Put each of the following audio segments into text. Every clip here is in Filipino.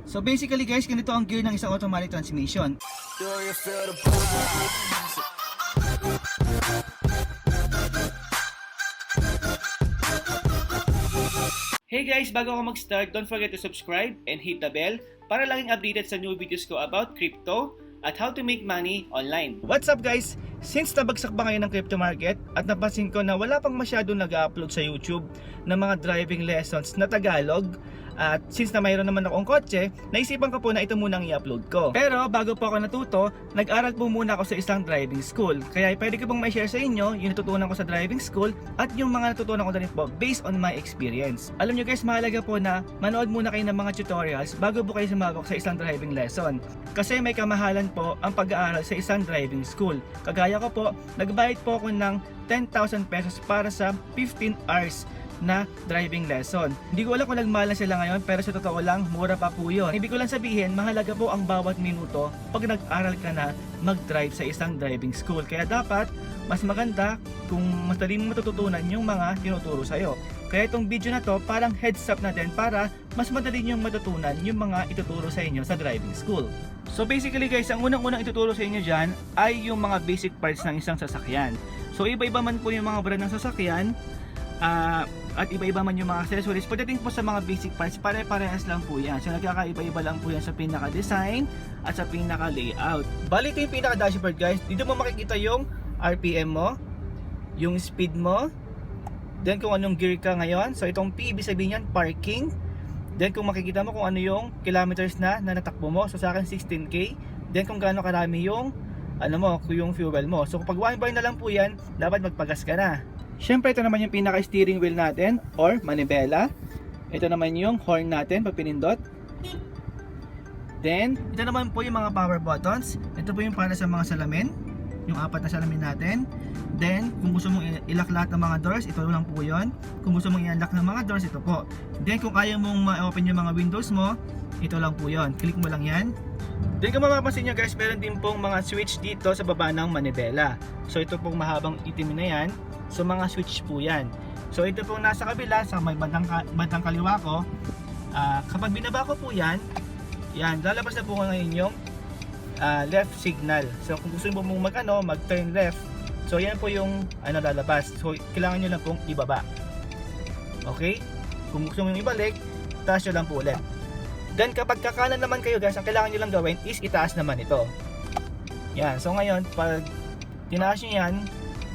So basically guys, ganito ang gear ng isang automatic transmission. Hey guys, bago ako mag-start, don't forget to subscribe and hit the bell para laging updated sa new videos ko about crypto at how to make money online. What's up guys? Since nabagsak ba ngayon ng crypto market at napansin ko na wala pang masyadong nag-upload sa YouTube ng mga driving lessons na Tagalog, at since na mayroon naman akong kotse, naisipan ko po na ito munang i-upload ko. Pero bago po ako natuto, nag-aral po muna ako sa isang driving school. Kaya pwede ko pong may share sa inyo yung natutunan ko sa driving school at yung mga natutunan ko din po based on my experience. Alam nyo guys, mahalaga po na manood muna kayo ng mga tutorials bago po kayo sumabak sa isang driving lesson. Kasi may kamahalan po ang pag-aaral sa isang driving school. Kagaya ko po, nagbayad po ako ng 10,000 pesos para sa 15 hours na driving lesson. Hindi ko alam kung nagmahal na sila ngayon, pero sa totoo lang, mura pa po yun. Ibig ko lang sabihin, mahalaga po ang bawat minuto pag nag-aral ka na mag-drive sa isang driving school. Kaya dapat, mas maganda kung madali mo matututunan yung mga tinuturo sa'yo. Kaya itong video na to, parang heads up na din para mas madali nyo matutunan yung mga ituturo sa inyo sa driving school. So basically guys, ang unang-unang ituturo sa inyo dyan ay yung mga basic parts ng isang sasakyan. So iba-iba man po yung mga brand ng sasakyan, at iba-iba man yung mga accessories. Pagdating po sa mga basic parts, pare-parehas lang po yan. So nagkakaiba-iba lang po yan sa pinaka-design at sa pinaka-layout. Bali ito yung pinaka-dashboard guys. Dito mo makikita yung RPM mo, yung speed mo, then kung anong gear ka ngayon. So itong P, ibig sabihin yan, parking. Then kung makikita mo kung ano yung kilometers na natakbo mo. So sa akin 16k. Then kung gaano karami yung yung fuel mo. So kapag 1 bar na lang po yan, dapat magpagas ka na. Syempre ito naman yung pinaka steering wheel natin or manibela. Ito naman yung horn natin pag pinindot. Then ito naman po yung mga power buttons. Ito po yung para sa mga salamin, yung 4 na salamin natin. Then kung gusto mong i-lock lahat ng mga doors, ito lang po yun. Kung gusto mong i-unlock ng mga doors, ito po. Then kung ayaw mong ma-open yung mga windows mo, ito lang po yun. Click mo lang yan. Then kung mapapansin nyo guys, meron din pong mga switch dito sa baba ng manibela. So ito pong mahabang itim na yan. So mga switch po yan. So ito pong nasa kabila, sa may bandang kaliwa ko, kapag binaba ko po yan, lalabas na po ngayon yung left signal. So kung gusto mo mong mag-turn left, so yan po yung lalabas. So kailangan nyo lang pong ibaba. Okay? Kung gusto mo yung ibalik, taas nyo lang po ulit. Then kapag kakanan naman kayo guys, ang kailangan nyo lang gawin is itaas naman ito. Yan. So ngayon, pag tinaas nyo yan,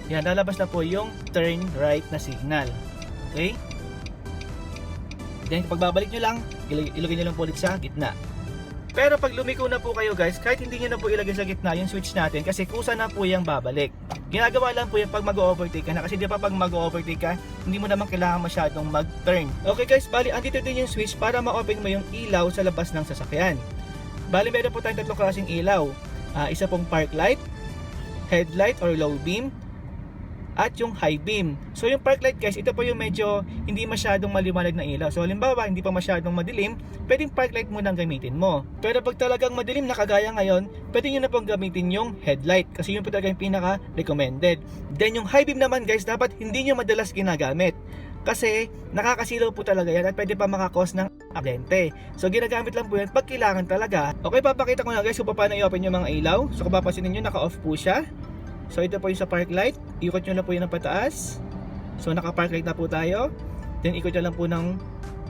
lalabas na po yung turn right na signal. Okay? Then kapag babalik nyo lang, ilagay nyo lang po ulit sa gitna. Pero pag lumiko na po kayo guys, kahit hindi nyo na po ilagay sa gitna yung switch natin, kasi kusa na po yung babalik. Ginagawa lang po yan pag mag-overtake ka na, kasi di ba pag mag-overtake ka, hindi mo naman kailangan masyadong mag-turn. Okay guys, bali andito din yung switch para ma-open mo yung ilaw sa labas ng sasakyan. Bali meron po tayong 3 klaseng ilaw. Isa pong park light, headlight or low beam, at yung high beam. So yung park light guys, ito po yung medyo hindi masyadong maliwanag na ilaw. So halimbawa, hindi pa masyadong madilim, pwedeng park light muna ang gamitin mo. Pero pag talagang madilim na kagaya ngayon, pwede nyo na pong gamitin yung headlight, kasi yun po talaga yung pinaka recommended. Then yung high beam naman guys, dapat hindi nyo madalas ginagamit, kasi nakakasilaw po talaga yan at pwede pa makakos ng aksidente. So ginagamit lang po yan pag kailangan talaga. Okay, papakita ko na guys kung paano i-open yung mga ilaw. So kung papansin nyo, naka-off po siya. So ito po yung sa park light, ikot nyo na po yun ng pataas. So naka park light na po tayo. Then ikot nyo lang po ng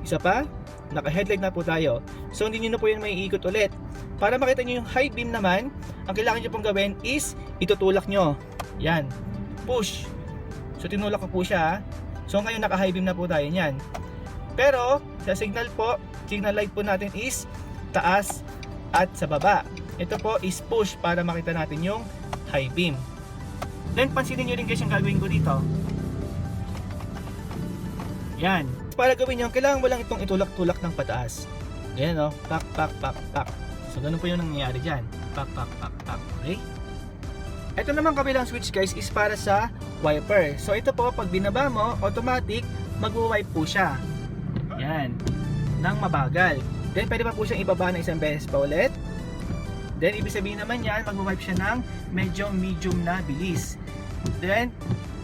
isa pa, naka headlight na po tayo. So hindi nyo na po yun may iikot ulit. Para makita nyo yung high beam naman, ang kailangan nyo pong gawin is itutulak nyo. Yan, push. So tinulak ko po siya. So ngayon naka high beam na po tayo yan. Pero sa signal light po natin is taas at sa baba. Ito po is push para makita natin yung high beam. Then pansinin nyo rin guys yung gagawin ko dito. Yan. Para gawin nyo, kailangan mo lang itong itulak-tulak ng pataas. Yan o. Pak, pak, pak, pak. So ganun po yung nangyayari dyan. Pak, pak, pak, pak. Okay? Ito naman kabilang switch guys is para sa wiper. So ito po, pag binaba mo, automatic, mag-wipe po siya. Yan. Nang mabagal. Then pwede pa po siyang ibaba na isang beses pa ulit. Then ibig sabihin naman yan, mag-wipe siya ng medyo medium na bilis. Then,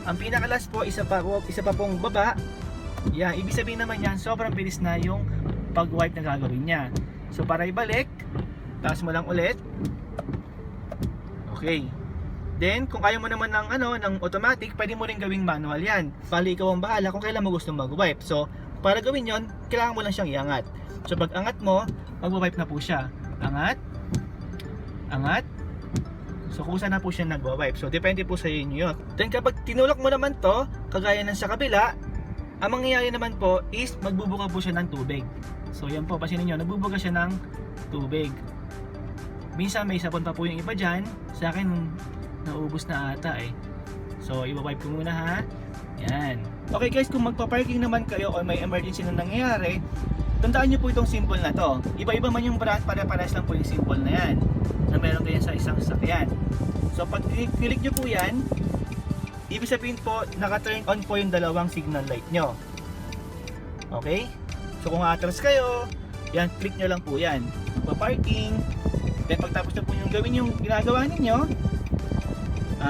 ang pinakalas po, isa pa pong baba. Yan, ibig sabihin naman yan, sobrang bilis na yung pag-wipe na gagawin niya. So para ibalik, taas mo lang ulit. Okay. Then, kung kaya mo naman ng, ng automatic, pwede mo rin gawing manual yan. Bali, ikaw ang bahala kung kailan mo gusto mag-wipe. So, para gawin yon, kailangan mo lang siyang iangat. So, pag angat mo, mag-wipe na po siya. Angat, angat. So, kusa na po siya nag-wipe. So, depende po sa inyo yun. Then, kapag tinulak mo naman to, kagaya ng sa kabila, ang mangyayari naman po is magbubuka po siya ng tubig. So, yan po, pansinin nyo, nagbubuka siya ng tubig. Minsan, may sabon pa po yung iba dyan. Sa akin, naubos na ata eh. So, i-wipe ko muna ha. Yan. Okay guys, kung magpa-parking naman kayo o may emergency na nangyayari, tandaan nyo po itong symbol na to. Iba-iba man yung brand, pare-pares lang po yung symbol na yan na meron kayo sa isang sasakyan. So, pag click nyo po yan, ibig sabihin po, naka-turn on po yung dalawang signal light nyo. Okay? So, kung atras kayo, yan, click nyo lang po yan. Magpa-parking. Then, pagtapos na po yung gawin yung ginagawa ninyo,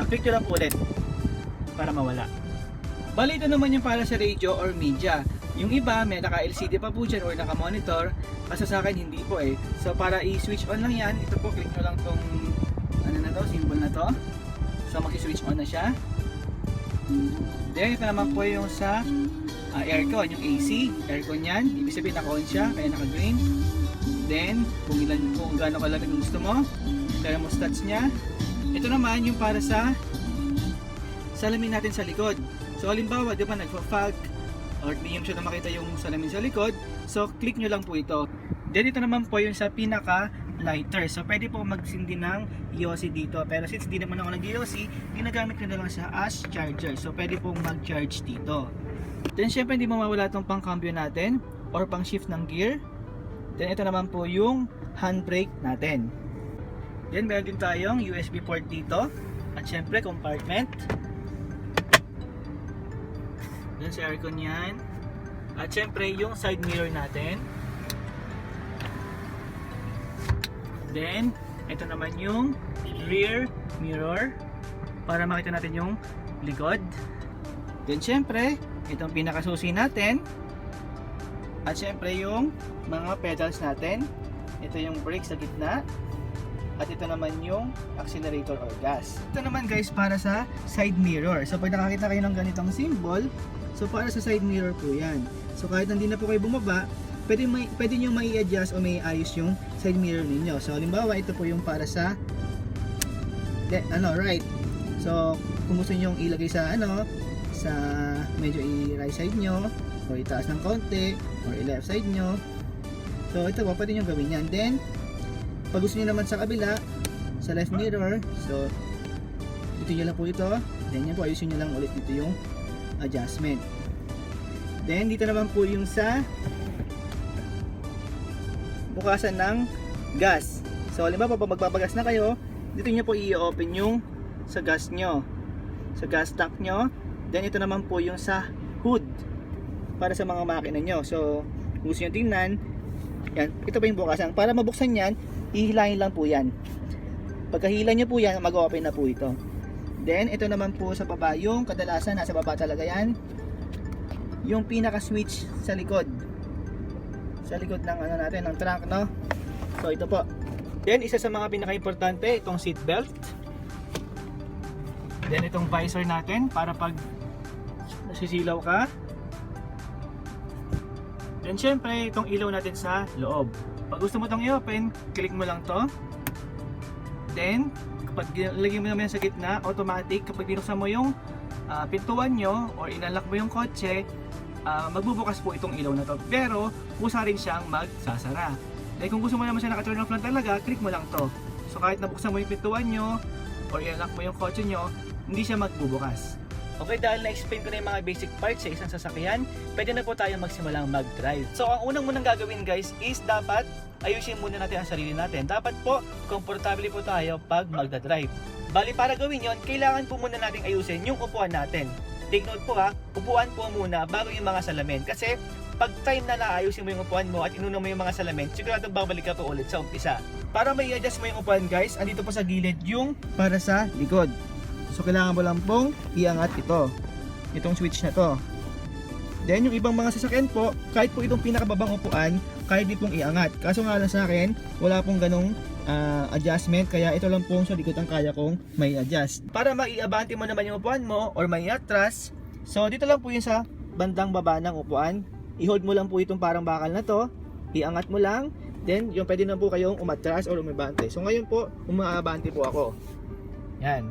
click nyo lang po ulit para mawala. Bali, ito naman yung para sa radio or media. Yung iba, may naka-LCD pa po dyan or naka-monitor. Kasi sa akin, hindi po eh. So, para i-switch on lang yan, ito po, click nyo lang tong symbol na to. So, mag-switch on na siya. Then, ito naman po yung sa aircon, yung AC. Aircon yan. Ibig sabihin, naka-on siya, kaya naka-green. Then, kung gaano kalamig ang gusto mo, thermostats niya. Ito naman yung para sa salamin natin sa likod. So halimbawa, di ba nagpa-fog or hindi nyo siya na makita yung salamin sa likod, so click nyo lang po ito. Then ito naman po yung sa pinaka lighter. So pwede po magsindi ng EOC dito. Pero since hindi naman ako nag-EOC, ginagamit ko na lang siya as charger. So pwede pong mag-charge dito. Then syempre hindi mawawala itong pang-cambio natin or pang-shift ng gear. Then ito naman po yung handbrake natin. Then meron din tayong USB port dito. At syempre compartment. Then sa aircon yan. At syempre yung side mirror natin. Then ito naman yung rear mirror para makita natin yung likod. Then syempre itong pinakasusi natin. At syempre yung mga pedals natin. Ito yung brake sa gitna. At ito naman yung accelerator or gas. Ito naman guys para sa side mirror. So pag nakakita kayo ng ganitong symbol, so para sa side mirror po yan. So kahit hindi na po kayo bumaba, pwede nyo mai-adjust o mai-ayos yung side mirror ninyo. So halimbawa ito po yung para sa right. So kung gusto nyo ilagay sa sa medyo i-right side nyo o itaas ng konti or i-left side nyo. So ito po, pwede nyo gawin yan. Then pag gusto nyo naman sa kabila, sa left mirror, so dito nyo lang po ito. Then yan po, ayusin nyo lang ulit dito yung adjustment. Then dito naman po yung sa bukasan ng gas. So halimbawa pag magbabagas na kayo, dito nyo po i-open yung sa gas nyo, sa gas tank nyo. Then ito naman po yung sa hood para sa mga makina nyo. So kung gusto nyo tingnan, yan, ito pa yung bukasan. Para mabuksan yan, hihilahin lang po yan. Pagkahila nyo po yan, mag-open na po ito. Then ito naman po sa baba, yung kadalasan nasa baba talaga yan, yung pinaka switch sa likod, sa likod ng natin, ng trunk, no? So ito po. Then isa sa mga pinaka-importante, itong seat belt. Then itong visor natin para pag nasisilaw ka. Then syempre itong ilaw natin sa loob. Pag gusto mo itong i-open, click mo lang to. Then kapag lagyan mo naman sa gitna, automatic kapag binuksan mo yung pintuan nyo or inalak mo yung kotse, magbubukas po itong ilaw na to. Pero kusa rin siyang magsasara. Dahil kung gusto mo naman siya naka-turn off lang talaga, click mo lang to. So kahit nabuksan mo yung pintuan nyo or inalak mo yung kotse nyo, hindi siya magbubukas. Okay, dahil na-explain ko na yung mga basic parts sa isang sasakyan, pwede na po tayo magsimulang mag-drive. So, ang unang munang gagawin guys is dapat ayusin muna natin ang sarili natin. Dapat po, komportable po tayo pag magdadrive. Bali, para gawin yon, kailangan po muna natin ayusin yung upuan natin. Take note po ha, upuan po muna bago yung mga salamin. Kasi, pag time na naayusin mo yung upuan mo at inuna mo yung mga salamin, siguradong babalik ka po ulit sa umpisa. Para may adjust mo yung upuan guys, andito po sa gilid yung para sa likod. So kailangan mo lang pong iangat itong switch na to. Then yung ibang mga sasakyan po, kahit po itong pinakababang upuan, kaya din pong iangat. Kaso nga lang sa akin, wala pong ganong adjustment, kaya ito lang pong sa likod ang kaya kong may adjust. Para maiabante mo naman yung upuan mo or may atras, so dito lang po yun sa bandang baba ng upuan. I-hold mo lang po itong parang bakal na to, iangat mo lang, then yung pwede na po kayong umatras or umabante. So ngayon po, umaabante po ako. Yan.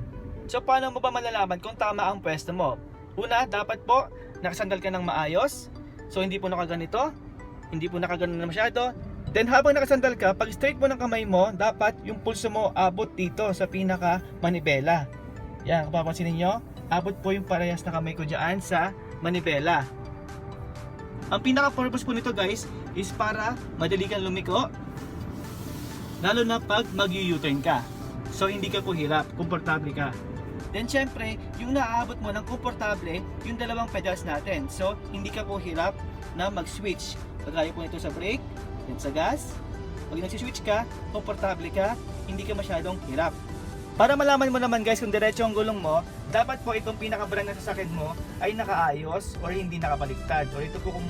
So paano mo ba malalaman kung tama ang pwesto mo? Una, dapat po nakasandal ka ng maayos. So hindi po nakaganito, hindi po nakaganon na masyado. Then habang nakasandal ka, pag straight mo ng kamay mo, dapat yung pulso mo abot dito sa pinaka manibela. Yan, kung papansinin nyo, abot po yung parehas na kamay ko dyan sa manibela. Ang pinaka purpose po nito guys, is para madali kang lumiko. Lalo na pag mag-u-turn ka. So hindi ka po hirap, komportable ka. Then syempre, yung naaabot mo ng komportable, yung dalawang pedals natin. So hindi ka po hirap na mag-switch. Kagaya po nito sa brake, then sa gas. Pag nag-switch ka, komportable ka, hindi ka masyadong hirap. Para malaman mo naman guys kung diretso ang gulong mo, dapat po itong pinaka-brand na sasakyan mo ay nakaayos or hindi nakabaliktad. Or ito po kung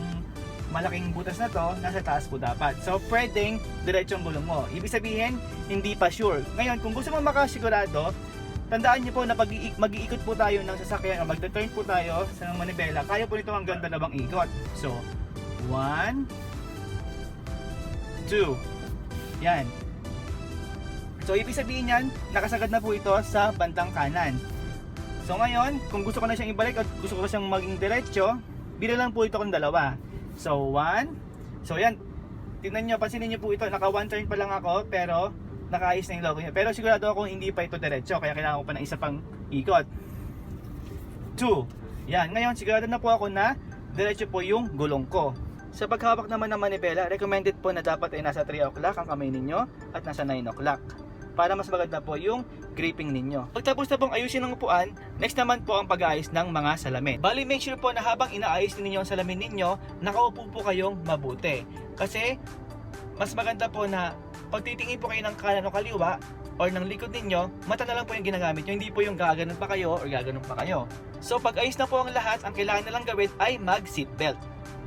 malaking butas na to, nasa taas po dapat. So pwedeng diretso ang gulong mo. Ibig sabihin, hindi pa sure. Ngayon, kung gusto mo makasigurado, tandaan niyo po na pag mag-iikot po tayo ng sasakyan o magte-turn po tayo sa manibela, kaya po nito hanggang 2 ikot. So, 1, 2. Yan. So, ibig sabihin yan, nakasagad na po ito sa bandang kanan. So, ngayon, kung gusto ko na siyang ibalik at gusto ko siyang maging diretso, bila lang po ito kung 2. So, 1. So, yan. Tingnan nyo, pansinin nyo po ito. Naka 1 turn pa lang ako, pero nakaayos na yung logo niya. Pero sigurado ako hindi pa ito diretso, kaya kailangan ko pa ng isa pang ikot. 2. Yan. Ngayon, sigurado na po ako na diretso po yung gulong ko. Sa paghawak naman ng manibela, recommended po na dapat ay nasa 3 o'clock ang kamay ninyo at nasa 9 o'clock para mas maganda po yung gripping ninyo. Pagtapos na pong ayusin ng upuan, next naman po ang pag-aayos ng mga salamin. Bali, make sure po na habang inaayos ninyo ang salamin ninyo, nakaupo po kayong mabuti. Kasi mas maganda po na pag titingin po kayo ng kanan o kaliwa or ng likod ninyo, mata na lang po yung ginagamit nyo, hindi po yung gaganon pa kayo or gaganon pa kayo. So pag ayos na po ang lahat, ang kailangan na lang gawin ay mag-seatbelt.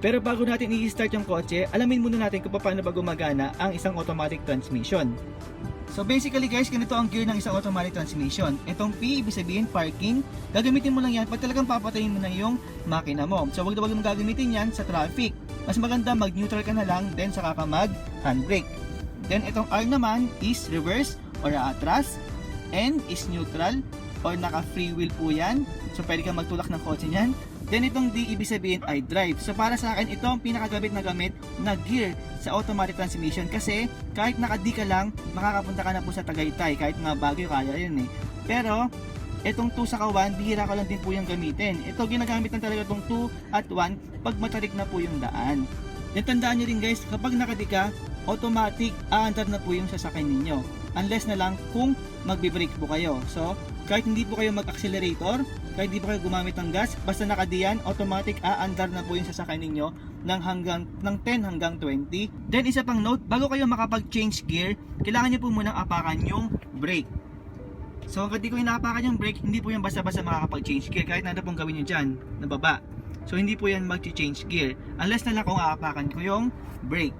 Pero bago natin i-start yung kotse, alamin muna natin kung paano ba gumagana ang isang automatic transmission. So basically guys, ganito ang gear ng isang automatic transmission. Itong P, ibig sabihin parking, gagamitin mo lang yan pag talagang papatayin mo na yung makina mo. So wag mo gagamitin yan sa traffic. Mas maganda mag-neutral ka na lang, then saka ka mag-handbrake. Then itong R naman is reverse or atras, N is neutral or naka-free wheel po yan. So pwede kang magtulak ng kotse niyan. Then itong D, ibig sabihin ay drive. So para sa akin, ito ang pinakagamit na gear sa automatic transmission kasi kahit naka-D ka lang, makakapunta ka na po sa Tagaytay. Kahit nga Baguio, kaya yun eh. Pero itong 2 saka 1, bihira ko lang din po yung gamitin. Ito ginagamit na talaga itong 2 at 1 pag matarik na po yung daan. Then tandaan nyo rin guys, kapag naka-D ka, automatic aandar na po yung sasakyan ninyo. Unless na lang kung magbe-brake po kayo. So kahit hindi po kayo mag-accelerator, kahit hindi po kayo gumamit ng gas, basta nakadiyan, automatic aandar na po yung sasakyan ninyo ng 10 hanggang 20. Then isa pang note, bago kayo makapag-change gear, kailangan nyo po munang apakan yung brake. So hanggang di ko inaapakan yung brake, hindi po yan basta-basta makakapag-change gear, kahit nanda pong gawin nyo dyan, na baba. So hindi po yan mag-change gear, unless na lang kung aapakan ko yung brake.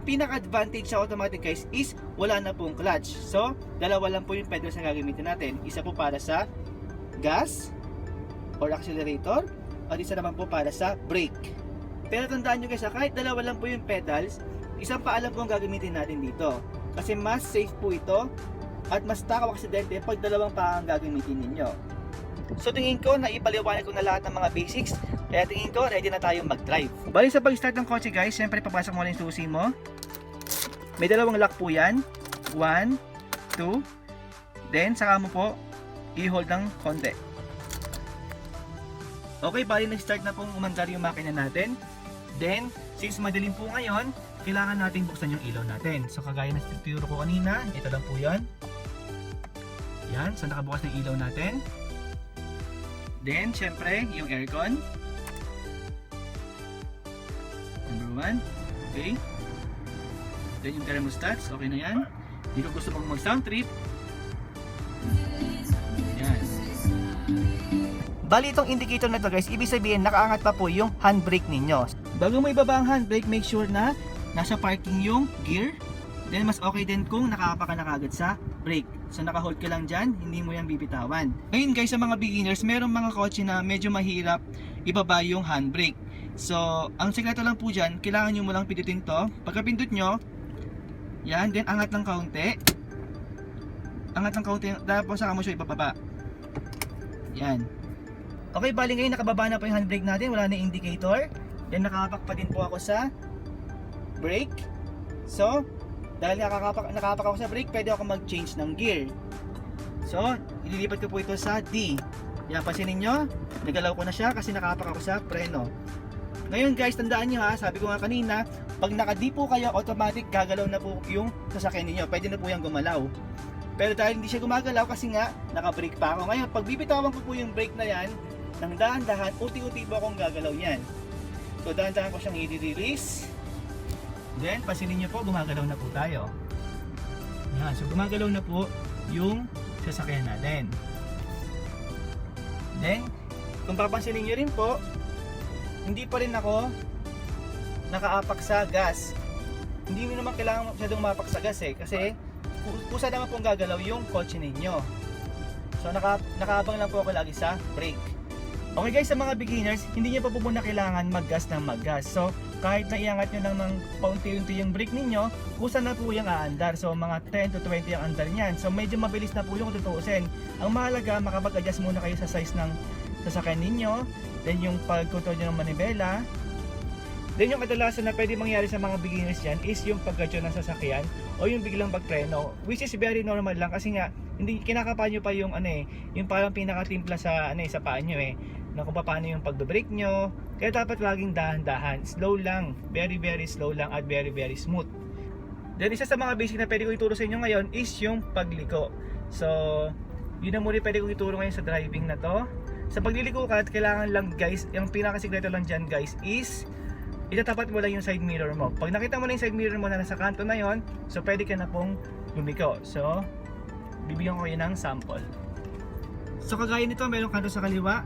Pinaka-advantage sa automatic guys is wala na pong clutch. So, dalawa lang po yung pedals na gagamitin natin. Isa po para sa gas or accelerator at isa naman po para sa brake. Pero tandaan nyo guys, kahit dalawa lang po yung pedals, isang paalam po ang gagamitin natin dito. Kasi mas safe po ito at mas takaw aksidente pag dalawang paa ang gagamitin ninyo. So tingin ko na ipaliwanag ko na lahat ng mga basics. Kaya tingin ko ready na tayong mag-drive. Bali sa pag-start ng kotse guys, syempre papasok mo lang yung susi mo. May dalawang lock po yan. 1, 2. Then saka mo po i-hold ng konti. Okay, bali nag-start na pong umandar yung makina natin. Then, since madilim po ngayon, kailangan natin buksan yung ilaw natin. So kagaya ng tinuro ko kanina, ito lang po yan. Yan, so nakabukas ng ilaw natin. Then, syempre, yung aircon. Number 1. Okay. Then yung thermostats, okay na yan. Hindi ko gusto pang mag-sound trip. Yan. Bali itong indicator na to guys, ibig sabihin nakaangat pa po yung handbrake ninyo. Bago mo ibaba ang handbrake, make sure na nasa parking yung gear. Then mas okay din kung nakakapa ka na kagad sa brake. So naka-hold ka lang dyan, hindi mo yan bibitawan. Ngayon guys, sa mga beginners, merong mga kotse na medyo mahirap ibaba yung handbrake. So ang sekreto lang po dyan, kailangan nyo mo lang pindutin to. Pagka-pindot nyo, yan, then angat ng kaunti. Angat ng kaunti, tapos saka mo siya ibababa. Yan. Okay, bali ngayon nakababa na po yung handbrake natin, wala na indicator. Then nakapak pa din po ako sa brake. So, dahil nakapak ako sa brake, pwede ako mag-change ng gear. So, ililipat ko po ito sa D. Yan, pansinin nyo, nagalaw ko na siya kasi nakapak ako sa preno. Ngayon guys, tandaan nyo ha, sabi ko nga kanina, pag naka-D po kayo, automatic gagalaw na po yung sasakyan ninyo. Pwede na po yung gumalaw. Pero dahil hindi siya gumagalaw kasi nga, naka-brake pa ako. Ngayon, pag bibitawan ko po yung brake na yan, ng dahan-dahan, uti-uti po akong gagalaw yan. So, dahan-dahan ko siyang i-release. Then, pansinin nyo po, gumagalaw na po tayo. Yan, so gumagalaw na po yung sasakyan natin. Then, kung papansinin nyo rin po, hindi pa rin ako nakaapak sa gas. Hindi mo naman kailangan masyadong mapak sa gas kasi kusa naman pong gagalaw yung kotse ninyo. So nakaabang lang po ako lagi sa brake. Okay guys, sa mga beginners, hindi nyo pa po muna kailangan maggas ng maggas. So kahit na iangat nyo lang ng paunti-unti yung brake ninyo, kusa na po yung aandar. So mga 10 to 20 ang andar niyan. So medyo mabilis na po yung tutuusin. Ang mahalaga, makapag-adjust muna kayo sa size ng sasakyan ninyo. Then yung pag-control nyo ng manibela. Then yung kadalasan na pwede mangyari sa mga beginners dyan is yung pag-adjust ng sasakyan o yung biglang pagpreno, which is very normal lang kasi nga hindi kinakapa nyo pa yung yung parang pinakatimpla sa sa paa nyo na kung paano yung pagbe-brake nyo. Kaya dapat laging dahan-dahan, slow lang, very slow lang at very smooth. Then isa sa mga basic na pwede ko ituro sa inyo ngayon is yung pagliko. So yun ang muli pwede ko ituro ngayon sa driving na to. Sa pagliliko ka, kailangan lang guys, yung pinakasikreto lang dyan guys is itatapat mo lang yung side mirror mo. Pag nakita mo na yung side mirror mo na nasa kanto na yon, so pwede ka na pong lumiko. So, bibigyan ko kayo ng sample. So, kagaya nito, mayroong kanto sa kaliwa.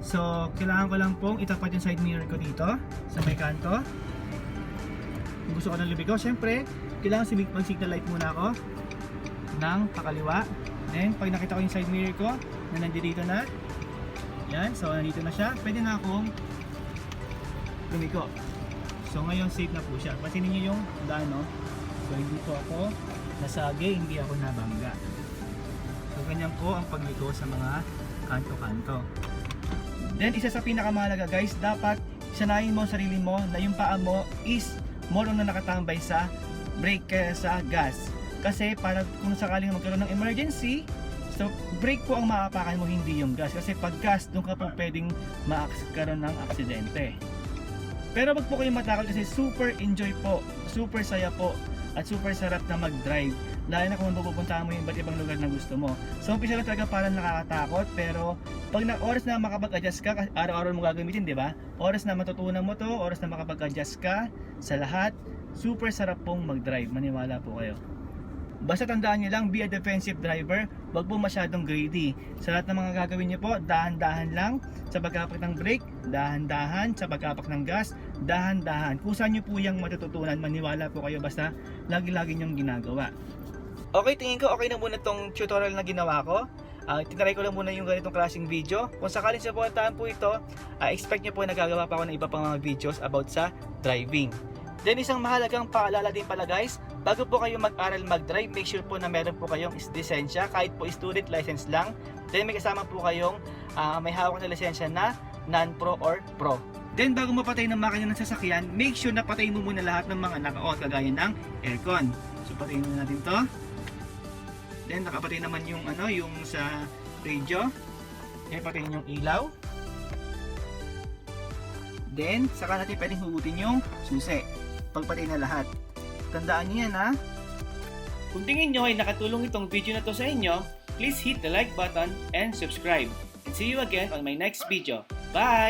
So, kailangan ko lang pong itapat yung side mirror ko dito, sa may kanto. Kung gusto ko ng lumiko, syempre, kailangan mag-signal light muna ako ng pakaliwa. Then, pag nakita ko yung side mirror ko, na nandito na, yan, so nandito na siya, pwede na akong lumiko. So ngayon safe na po siya. Pansinin niyo yung daan, no? So hindi po ako nasagi, hindi ako nabangga. So ganyan po ang pagliko sa mga kanto-kanto. Then isa sa pinakamahalaga guys, dapat sanayin mo ang sarili mo na yung paa mo is more on na nakatambay sa brake kaya sa gas. Kasi para kung sakaling magkaroon ng emergency, so brake po ang maapakan mo, hindi yung gas. Kasi pag gas, doon ka po pwedeng makakaroon ng aksidente. Pero wag po kayong matakot kasi super enjoy po, super saya po, at super sarap na mag-drive. Lalo na kung mapupuntahan mo yung iba't ibang lugar na gusto mo. So umpisa lang talaga parang nakakatakot, pero pag oras na makapag-adjust ka, araw-araw mo gagamitin, di ba? Oras na matutunan mo to, oras na makapag-adjust ka sa lahat, super sarap pong mag-drive, maniwala po kayo. Basta tandaan nyo lang, be a defensive driver, wag po masyadong greedy. Sa lahat ng mga gagawin nyo po, dahan-dahan lang sa pag-apak ng brake, dahan-dahan sa pag-apak ng gas, dahan-dahan. Kusa nyo po yung matututunan, maniwala po kayo, basta lagi-lagi nyong ginagawa. Okay, tingin ko okay na muna tong tutorial na ginawa ko. Tinry ko lang muna yung ganitong klaseng video. Kung sakaling sa pupuntahan po ito, expect nyo po na gagawa pa ako ng iba pang mga videos about sa driving. Then isang mahalagang paalala din pala guys, bago po kayo mag-aral mag-drive, make sure po na meron po kayong lisensya, kahit po student license lang. Then may kasama po kayong may hawak na lisensya na non-pro or pro. Then bago mapatay ng makina ng sasakyan, make sure na patayin mo muna lahat ng mga naka-on kagaya ng aircon. So patayin muna natin to. Then nakapatay naman yung yung sa radio. Then patayin yung ilaw. Then saka natin pwedeng hugutin yung susi. Pagpatay na lahat. Tandaan niyo yan ha. Kung tingin nyo ay nakatulong itong video na to sa inyo, please hit the like button and subscribe. And see you again on my next video. Bye!